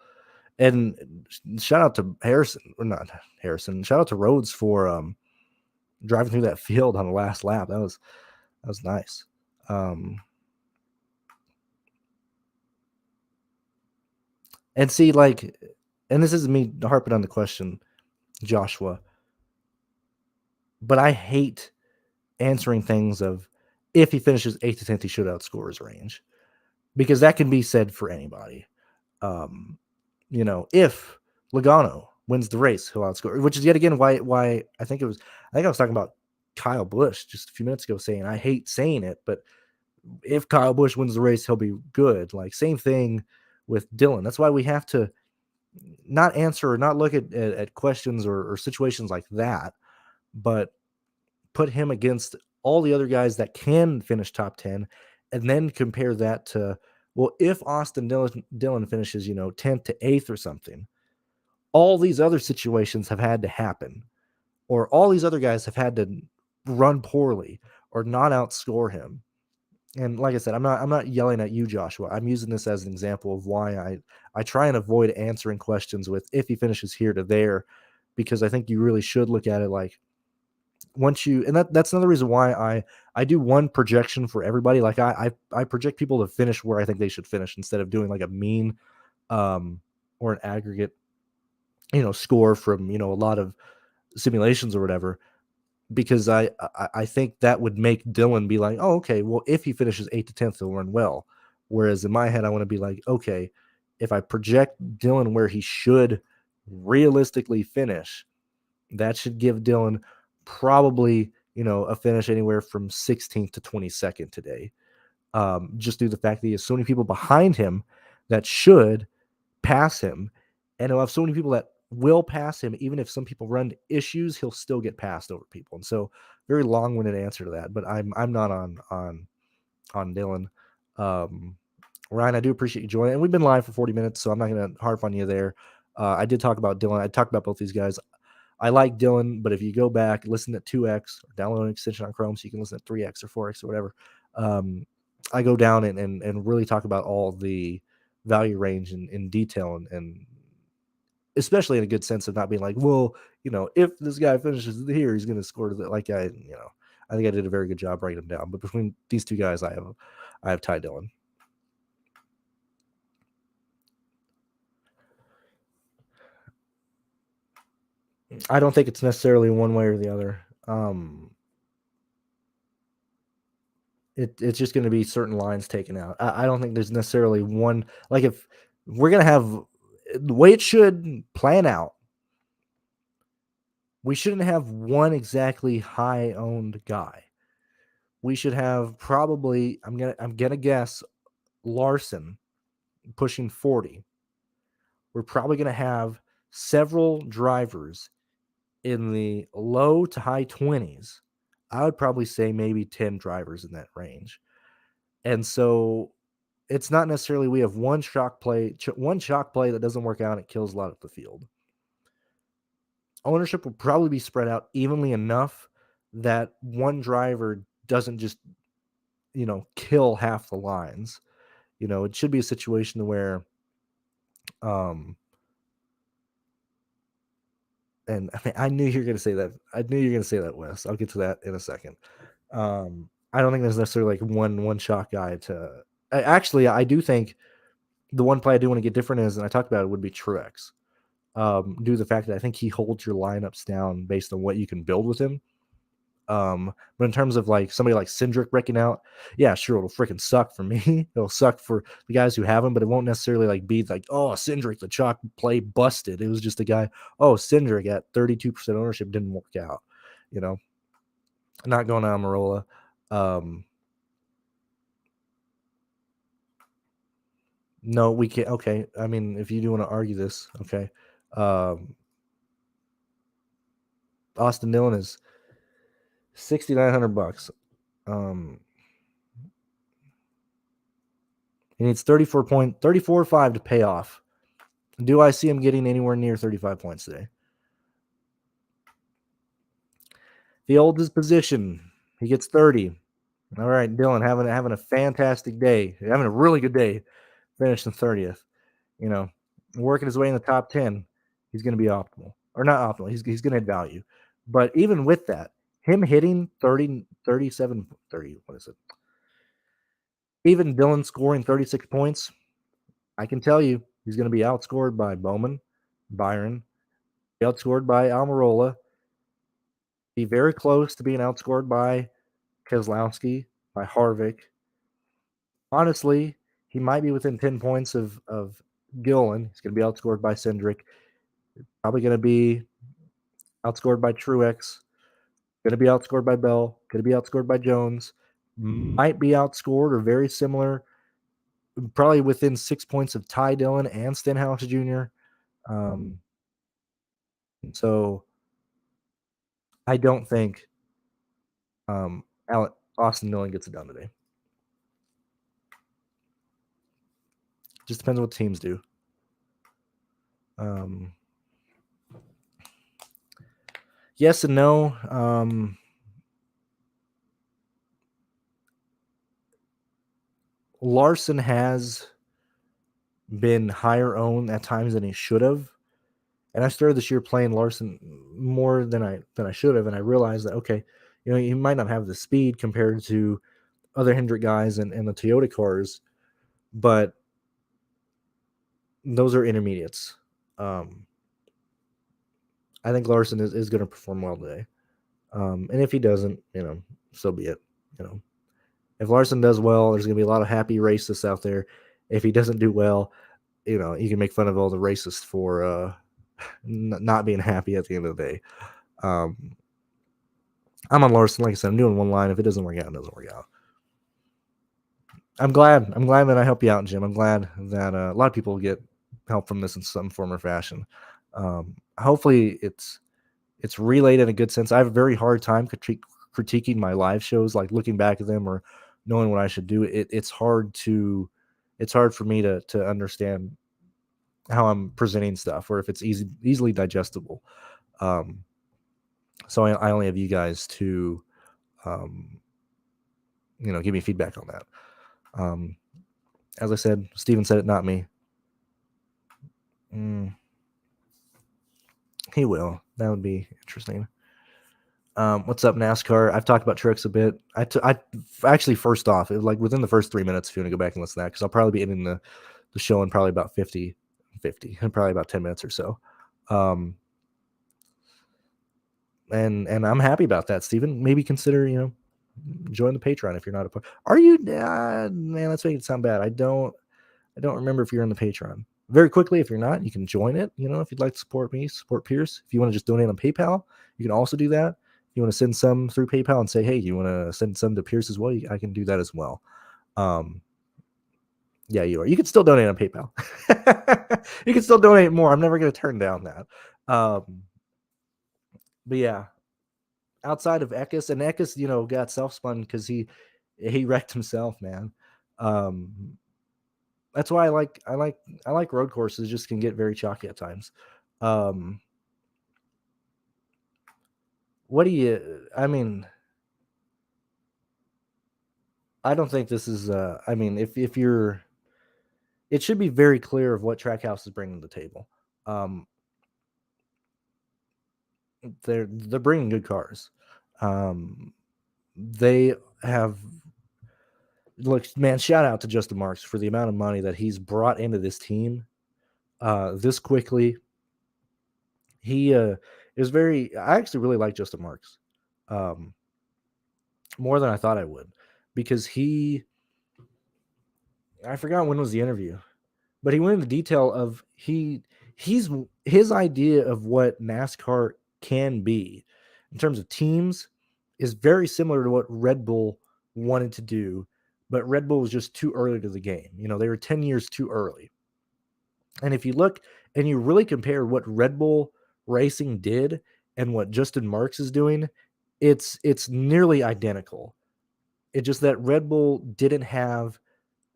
and shout out to Harrison, or not Harrison, shout out to Rhodes for driving through that field on the last lap. That was nice. And see, and this isn't me harping on the question, Joshua, but I hate answering things of if he finishes 8th to 10th, he should outscore his range, because that can be said for anybody. If Logano wins the race, he'll outscore. Which is yet again why I think I was talking about Kyle Busch just a few minutes ago, saying I hate saying it, but if Kyle Busch wins the race, he'll be good. Like same thing with Dylan. That's why we have to not answer or not look at questions or situations like that, but put him against all the other guys that can finish top 10 and then compare that to, well, if Austin Dillon finishes, 10th to 8th or something, all these other situations have had to happen, or all these other guys have had to run poorly or not outscore him. And like I said, I'm not yelling at you, Joshua. I'm using this as an example of why I try and avoid answering questions with if he finishes here to there, because I think you really should look at it like once you, and that's another reason why I do one projection for everybody. Like I project people to finish where I think they should finish instead of doing like a mean or an aggregate score from a lot of simulations or whatever, because I think that would make Dylan be like, oh, okay, well, if he finishes 8th to 10th, he'll run well. Whereas in my head, I want to be like, okay, if I project Dylan where he should realistically finish, that should give Dylan probably, a finish anywhere from 16th to 22nd today. Just due to the fact that he has so many people behind him that should pass him, and he'll have so many people that will pass him. Even if some people run issues, he'll still get passed over people. And so, very long-winded answer to that, but I'm not on Dylan. Ryan, I do appreciate you joining, and we've been live for 40 minutes, so I'm not going to harp on you there. I did talk about Dylan. I talked about both these guys. I like Dylan, but if you go back, listen to 2X, or download an extension on Chrome so you can listen to 3X or 4X or whatever. I go down and really talk about all the value range in detail, and especially in a good sense of not being like, well, if this guy finishes here, he's going to score to the, like I think I did a very good job writing them down. But between these two guys, I have Ty Dillon. I don't think it's necessarily one way or the other. It's just going to be certain lines taken out. I don't think there's necessarily one, like if we're going to have the way it should plan out, we shouldn't have one exactly high owned guy. We should have probably, I'm gonna guess, Larson pushing 40. We're probably gonna have several drivers in the low to high 20s. I would probably say maybe 10 drivers in that range. And so it's not necessarily we have one shock play that doesn't work out, it kills a lot of the field. Ownership will probably be spread out evenly enough that one driver doesn't just, kill half the lines. It should be a situation where, and I knew you were going to say that. I knew you were going to say that, Wes. I'll get to that in a second. I don't think there's necessarily like one shot guy to. Actually, I do think the one play I do want to get different is, and I talked about it, would be Truex. Due to the fact that I think he holds your lineups down based on what you can build with him. But in terms of like somebody like Cindric breaking out, yeah, sure, it'll freaking suck for me. It'll suck for the guys who have him, but it won't necessarily like be like, oh, Cindric, the chalk play busted. It was just a guy, oh, Cindric at 32% ownership didn't work out, not going to Amarola. No, we can't. Okay. I mean, if you do want to argue this, okay. Austin Dillon is $6,900. He needs 34.5 to pay off. Do I see him getting anywhere near 35 points today? He holds his position. He gets 30. All right, Dylan, having a fantastic day. Having a really good day. Finishing 30th. Working his way in the top 10. He's going to be optimal. Or not optimal. He's going to add value. But even with that, him hitting 30, 37, 30, what is it? Even Dylan scoring 36 points, I can tell you he's going to be outscored by Bowman, Byron, outscored by Almirola, be very close to being outscored by Keselowski, by Harvick. Honestly, he might be within 10 points of Gillen. He's going to be outscored by Cindric. Probably going to be outscored by Truex. Going to be outscored by Bell. Going to be outscored by Jones. Might be outscored or very similar. Probably within 6 points of Ty Dillon and Stenhouse Jr. So I don't think Austin Dillon gets it done today. Just depends on what teams do. Yes and no. Larson has been higher owned at times than he should have. And I started this year playing Larson more than I should have, and I realized that he might not have the speed compared to other Hendrick guys and the Toyota cars, but those are intermediates. I think Larson is going to perform well today, and if he doesn't, so be it. If Larson does well, there's going to be a lot of happy racists out there. If he doesn't do well, you can make fun of all the racists for not being happy at the end of the day. I'm on Larson. Like I said, I'm doing one line. If it doesn't work out, it doesn't work out. I'm glad that I help you out, Jim. I'm glad that a lot of people get help from this in some form or fashion. Hopefully it's relayed in a good sense. I have a very hard time critiquing my live shows, like looking back at them or knowing what I should do. It's hard for me to understand how I'm presenting stuff, or if it's easily digestible. So I only have you guys to, give me feedback on that. As I said, Steven said it, not me. He will. That would be interesting. What's up, NASCAR? I've talked about Truex a bit. I actually, first off, like within the first 3 minutes, if you want to go back and listen to that, because I'll probably be ending the show in probably about 50, and probably about 10 minutes or so. And I'm happy about that, Steven. Maybe consider, join the Patreon if you're not a part. Are you? Man, let's make it sound bad. I don't remember if you're in the Patreon. Very quickly, if you're not, you can join it. If you'd like to support me, support Pearce. If you want to just donate on PayPal, you can also do that. If you want to send some through PayPal and say, hey, you want to send some to Pearce as well, I can do that as well. Yeah, you are. You can still donate on PayPal. You can still donate more. I'm never going to turn down that. But yeah, outside of Eckes, and Eckes, got self-spun because he wrecked himself, man. That's why I like road courses. Just can get very chalky at times. What do you? I mean, I don't think this is. If you're, it should be very clear of what Trackhouse is bringing to the table. They're bringing good cars. They have. Look, man, shout out to Justin Marks for the amount of money that he's brought into this team this quickly. He is very. I actually really like Justin Marks more than I thought I would, because I forgot when was the interview, but he went into detail of his idea of what NASCAR can be in terms of teams is very similar to what Red Bull wanted to do, but Red Bull was just too early to the game. They were 10 years too early. And if you look and you really compare what Red Bull Racing did and what Justin Marks is doing, it's nearly identical. It's just that Red Bull didn't have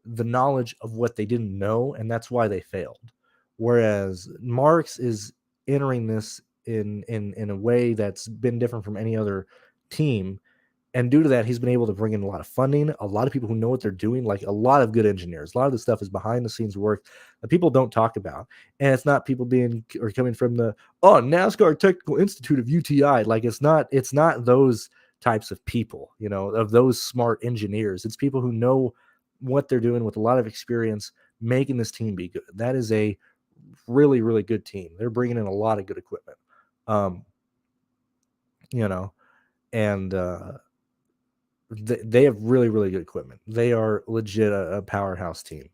the knowledge of what they didn't know, and that's why they failed. Whereas Marks is entering this in a way that's been different from any other team. And due to that, he's been able to bring in a lot of funding, a lot of people who know what they're doing, like a lot of good engineers. A lot of the stuff is behind the scenes work that people don't talk about. And it's not people coming from the NASCAR Technical Institute of UTI. Like it's not those types of people, of those smart engineers. It's people who know what they're doing with a lot of experience, making this team be good. That is a really, really good team. They're bringing in a lot of good equipment. And they have really, really good equipment. They are legit a powerhouse team.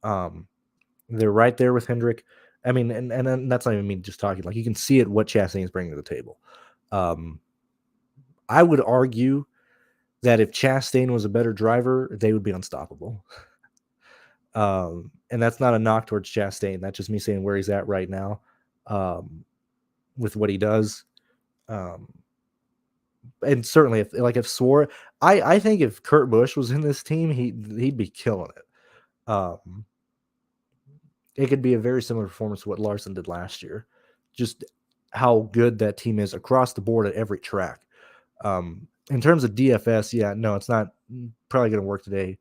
They're right there with Hendrick. I mean, and that's not even me just talking. Like, you can see it what Chastain is bringing to the table. I would argue that if Chastain was a better driver, they would be unstoppable. And that's not a knock towards Chastain. That's just me saying where he's at right now, with what he does. And certainly if Swore, I think if Kurt Busch was in this team, he'd be killing it. It could be a very similar performance to what Larson did last year. Just how good that team is across the board at every track. In terms of DFS, yeah, no, it's not probably going to work today.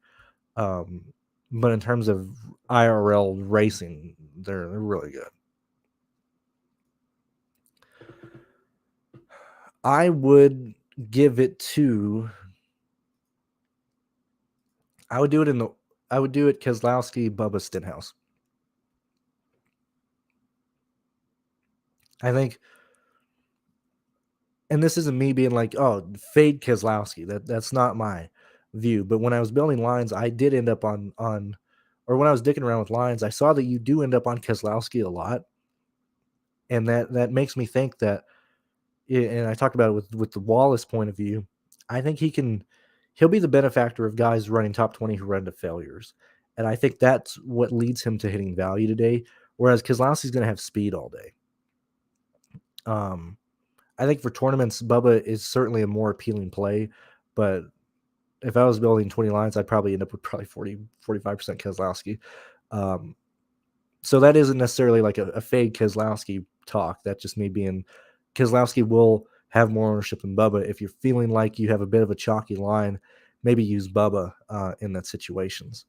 But in terms of IRL racing, they're really good. I would give it to. I would do it Keselowski, Bubba, Stenhouse. I think, and this isn't me being like, oh, fade Keselowski. That's not my view. But when I was building lines, I did end up on, or when I was dicking around with lines, I saw that you do end up on Keselowski a lot, and that makes me think that. And I talked about it with the Wallace point of view. I think he'll be the benefactor of guys running top 20 who run into failures, and I think that's what leads him to hitting value today. Whereas Keselowski's going to have speed all day. I think for tournaments, Bubba is certainly a more appealing play, but if I was building 20 lines, I'd probably end up with 45% Keselowski. So that isn't necessarily like a fade Keselowski talk. That's just me being Keselowski will have more ownership than Bubba. If you're feeling like you have a bit of a chalky line, maybe use Bubba in that situations.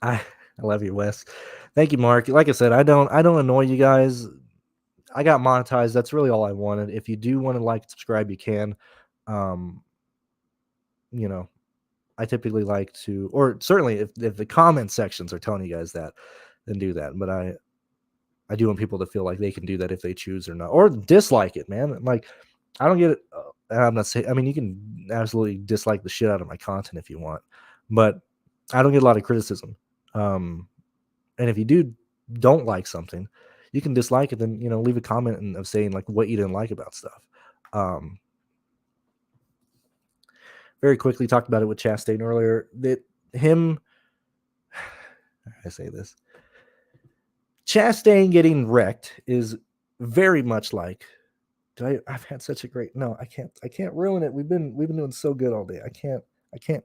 I love you, Wes. Thank you, Mark. Like I said, I don't annoy you guys. I got monetized. That's really all I wanted. If you do want to like and subscribe, you can. I typically like to, or certainly if the comment sections are telling you guys that, then do that. But I do want people to feel like they can do that if they choose or not, or dislike it, man. Like, I don't get it. I'm not saying, I mean, you can absolutely dislike the shit out of my content if you want, but I don't get a lot of criticism. And if you don't like something, you can dislike it, then, leave a comment of saying like what you didn't like about stuff. Very quickly talked about it with Chastain earlier, that I say this, Chastain getting wrecked is very much like, I've had such a great, no, I can't ruin it. We've been doing so good all day. I can't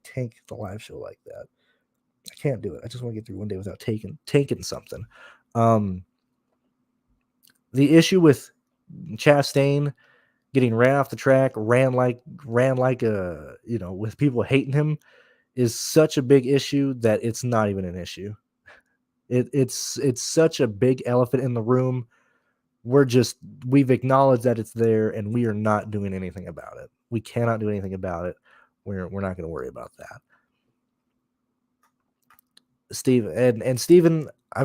tank the live show like that. I can't do it. I just want to get through one day without tanking something. The issue with Chastain getting ran off the track, ran like a, with people hating him, is such a big issue that it's not even an issue. It's such a big elephant in the room. We've acknowledged that it's there, and we are not doing anything about it. We cannot do anything about it. We're not going to worry about that. Steve and Steven, I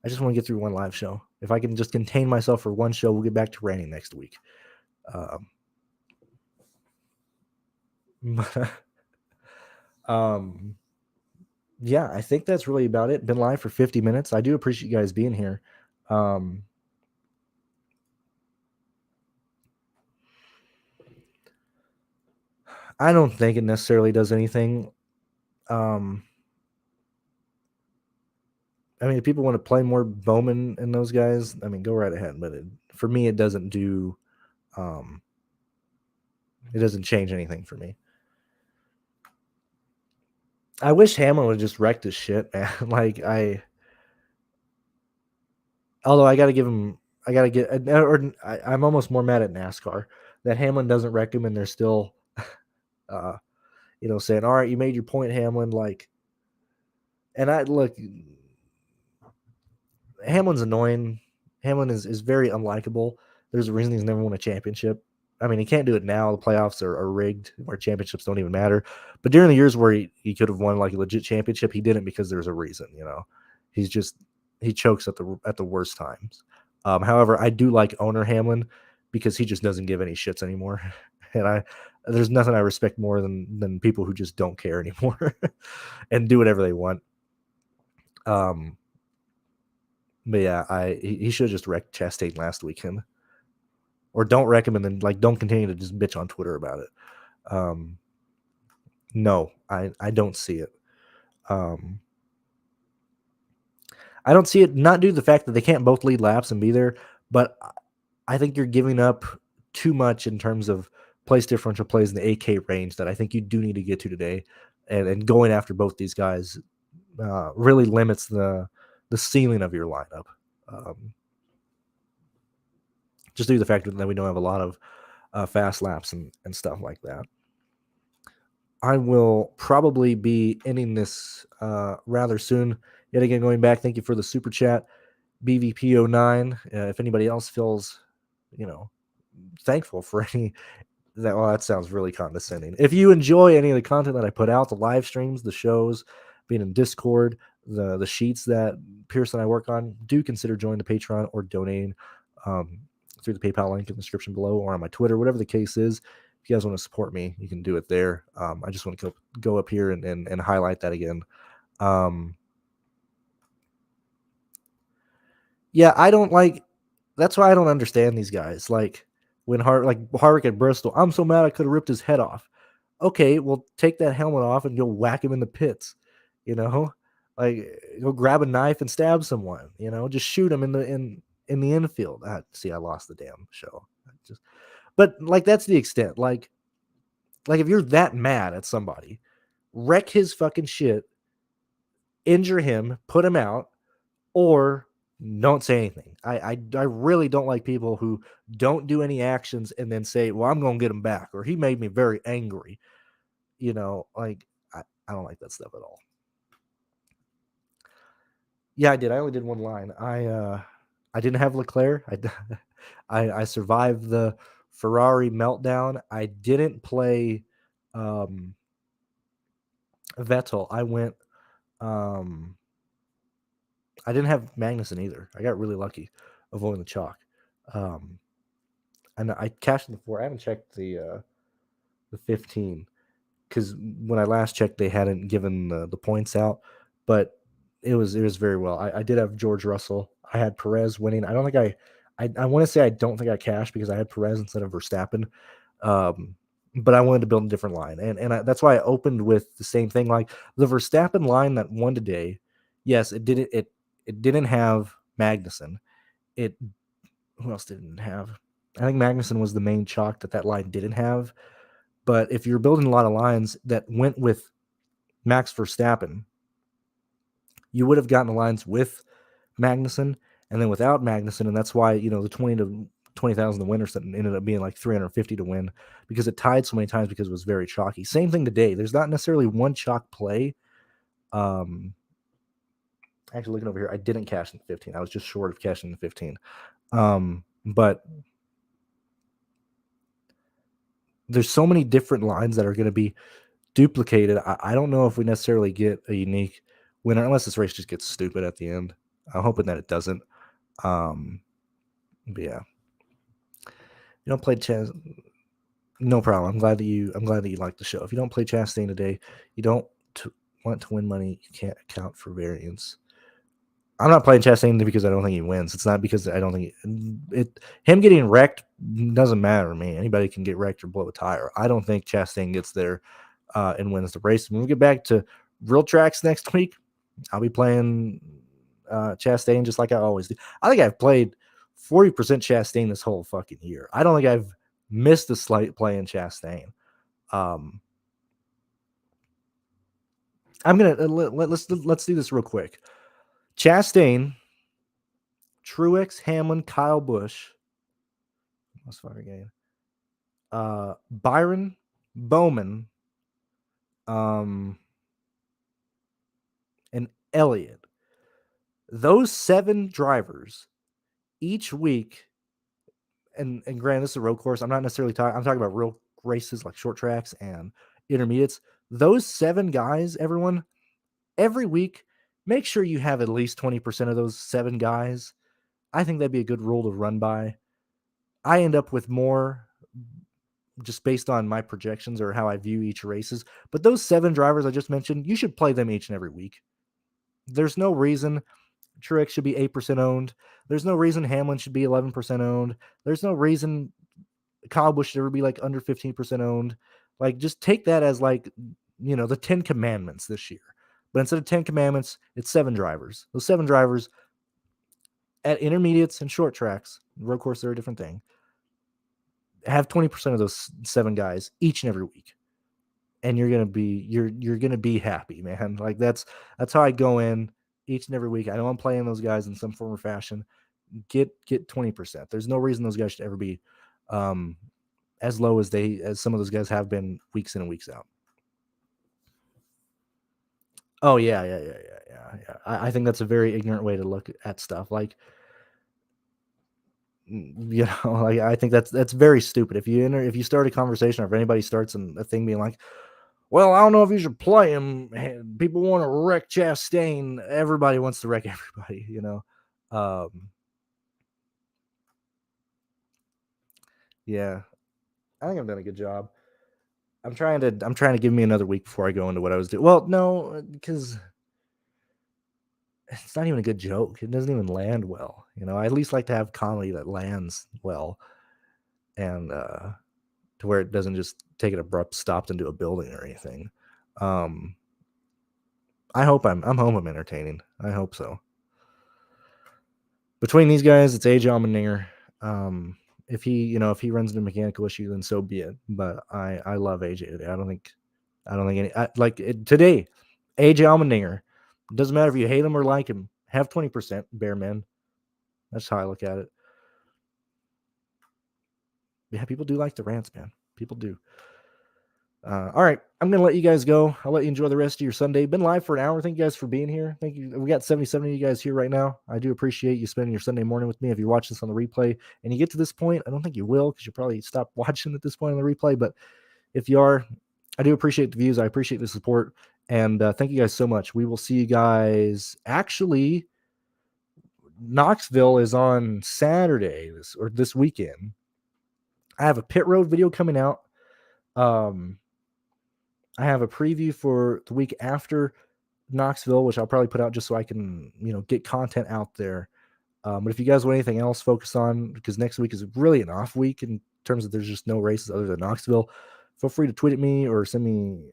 just want to get through one live show. If I can just contain myself for one show, we'll get back to ranting next week. Yeah, I think that's really about it. Been live for 50 minutes. I do appreciate you guys being here. I don't think it necessarily does anything. I mean, if people want to play more Bowman and those guys, I mean, go right ahead. But for me, it doesn't do. It doesn't change anything for me. I wish Hamlin would just wrecked his shit, man. Although I got to give him, I'm almost more mad at NASCAR that Hamlin doesn't wreck him, and they're still, saying, all right, you made your point, Hamlin. Hamlin's annoying. Hamlin is very unlikable. There's a reason he's never won a championship. I mean, he can't do it now. The playoffs are rigged, where championships don't even matter. But during the years where he could have won like a legit championship, he didn't, because there's a reason. He chokes at the worst times. However, I do like owner Hamlin, because he just doesn't give any shits anymore, and there's nothing I respect more than people who just don't care anymore and do whatever they want. But yeah, he should have just wrecked Chastain last weekend, or don't wreck him, and then like don't continue to just bitch on Twitter about it. No, I don't see it. I don't see it not due to the fact that they can't both lead laps and be there, but I think you're giving up too much in terms of place differential plays in the 8K range that I think you do need to get to today, and going after both these guys really limits the ceiling of your lineup. Just due to the fact that we don't have a lot of fast laps and stuff like that. I will probably be ending this rather soon. Yet again, going back, thank you for the super chat, BVP09. If anybody else feels, thankful for any that, well, that sounds really condescending. If you enjoy any of the content that I put out, the live streams, the shows, being in Discord, the sheets that Pearce and I work on, do consider joining the Patreon or donating through the PayPal link in the description below or on my Twitter, whatever the case is. If you guys want to support me, you can do it there. I just want to go up here and highlight that again. Yeah, I don't like. That's why I don't understand these guys. Like when Harvick at Bristol, I'm so mad I could have ripped his head off. Okay, well, take that helmet off and go whack him in the pits. Like go grab a knife and stab someone. Just shoot him in the infield. See, I lost the damn show. But like that's the extent. Like if you're that mad at somebody, wreck his fucking shit, injure him, put him out, or don't say anything. I really don't like people who don't do any actions and then say, well, I'm going to get him back, or he made me very angry. Like I don't like that stuff at all. Yeah, I did. I only did one line. I didn't have Leclerc. I survived the Ferrari meltdown. I didn't play Vettel. I went I didn't have Magnussen either. I got really lucky avoiding the chalk. And I cashed in the 4. I haven't checked the 15 because when I last checked, they hadn't given the points out, but it was very well. I did have George Russell. I had Perez winning. I don't think I want to say I don't think I cashed because I had Perez instead of Verstappen. But I wanted to build a different line, and that's why I opened with the same thing. Like the Verstappen line that won today, yes, it didn't have Magnussen. Who else didn't have? I think Magnussen was the main chalk that line didn't have. But if you're building a lot of lines that went with Max Verstappen, you would have gotten the lines with Magnussen and then without Magnussen, and that's why the 20,000 to win or something ended up being like 350 to win because it tied so many times because it was very chalky. Same thing today. There's not necessarily one chalk play. Actually, looking over here, I didn't cash in 15. I was just short of cashing in 15. But there's so many different lines that are going to be duplicated. I don't know if we necessarily get a unique winner unless this race just gets stupid at the end. I'm hoping that it doesn't. But yeah, you don't play chess. No problem. I'm glad that you like the show. If you don't play Chastain today, you don't want to win money. You can't account for variance. I'm not playing Chastain because I don't think he wins. It's not because I don't think him getting wrecked doesn't matter to me. Anybody can get wrecked or blow a tire. I don't think Chastain gets there and wins the race. When we get back to real tracks next week, I'll be playing Chastain just like I always do. I think I've played 40% Chastain this whole fucking year. I don't think I've missed a slight play in Chastain. I'm gonna let's do this real quick. Chastain, Truex, Hamlin, Kyle Busch. Let's fucking game. Byron, Bowman, and Elliott. Those 7 drivers each week, and granted, this is a road course. I'm not necessarily talking. I'm talking about real races like short tracks and intermediates. Those 7 guys, everyone, every week, make sure you have at least 20% of those 7 guys. I think that'd be a good rule to run by. I end up with more just based on my projections or how I view each races. But those 7 drivers I just mentioned, you should play them each and every week. There's no reason Truex should be 8% owned. There's no reason Hamlin should be 11% owned. There's no reason Kyle Busch should ever be like under 15% owned. Like, just take that as like, the 10 commandments this year. But instead of 10 commandments, it's 7 drivers. Those 7 drivers at intermediates and short tracks, road course, they're a different thing, have 20% of those 7 guys each and every week. And you're gonna be happy, man. Like, that's how I go in each and every week. I know I'm playing those guys in some form or fashion. Get 20%. There's no reason those guys should ever be as low as some of those guys have been weeks in and weeks out. Oh yeah. I think that's a very ignorant way to look at stuff. Like, like, I think that's very stupid. If you start a conversation, or if anybody starts a thing being like, well, I don't know if you should play him. People want to wreck Chastain. Everybody wants to wreck everybody, Yeah, I think I've done a good job. I'm trying to give me another week before I go into what I was doing. Well, no, because it's not even a good joke. It doesn't even land well. I at least like to have comedy that lands well, and to where it doesn't just take an abrupt stop into a building or anything. I hope I'm entertaining. I hope so. Between these guys, it's AJ Allmendinger. If he runs into a mechanical issue, then so be it. But I love AJ today. I don't think today, AJ Allmendinger. It doesn't matter if you hate him or like him. Have 20%, bare men. That's how I look at it. Yeah, people do like the rants, man. People do. All right, I'm gonna let you guys go. I'll let you enjoy the rest of your Sunday. Been live for an hour. Thank you guys for being here. Thank you. We got 77 of you guys here right now. I do appreciate you spending your Sunday morning with me. If you're watching this on the replay and you get to this point, I don't think you will, because you probably stopped watching at this point on the replay. But if you are, I do appreciate the views. I appreciate the support, and thank you guys so much. We will see you guys. Actually, Knoxville is on Saturday this weekend. I have a pit road video coming out. I have a preview for the week after Knoxville, which I'll probably put out just so I can, get content out there. But if you guys want anything else, focus on, because next week is really an off week in terms of there's just no races other than Knoxville. Feel free to tweet at me or send me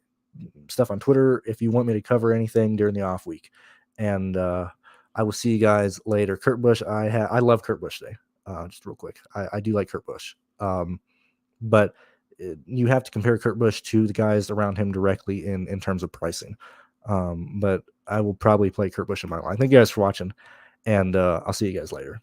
stuff on Twitter if you want me to cover anything during the off week. And I will see you guys later. Kurt Busch, I love Kurt Busch today. Just real quick, I do like Kurt Busch. But you have to compare Kurt Busch to the guys around him directly in terms of pricing. But I will probably play Kurt Busch in my line. Thank you guys for watching, and I'll see you guys later.